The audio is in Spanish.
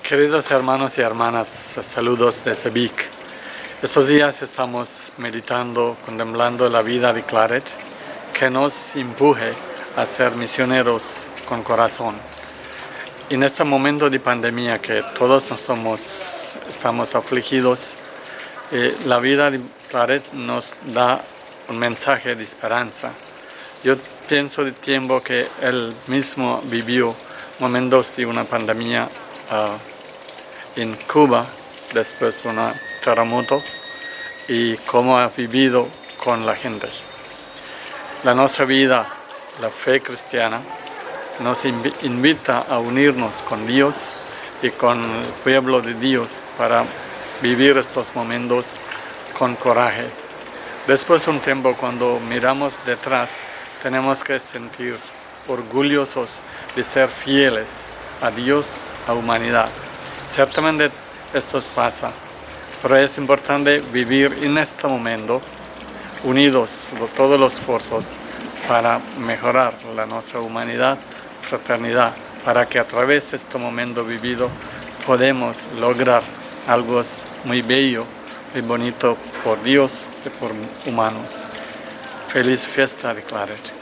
Queridos hermanos y hermanas, saludos desde Vic. Estos días estamos meditando, contemplando la vida de Claret, que nos empuje a ser misioneros con corazón. En este momento de pandemia que todos estamos afligidos, la vida de Claret nos da un mensaje de esperanza. Yo pienso de tiempo que él mismo vivió momentos de una pandemia en Cuba después de un terremoto y cómo ha vivido con la gente. La nuestra vida, la fe cristiana, nos invita a unirnos con Dios y con el pueblo de Dios para vivir estos momentos con coraje. Después de un tiempo, cuando miramos detrás, tenemos que sentir orgullosos de ser fieles a Dios, a la humanidad. Ciertamente esto pasa, pero es importante vivir en este momento unidos todos los esfuerzos para mejorar nuestra humanidad, fraternidad, para que a través de este momento vivido podemos lograr algo muy bello, muy bonito por Dios y por humanos. Feliz fiesta de Claret.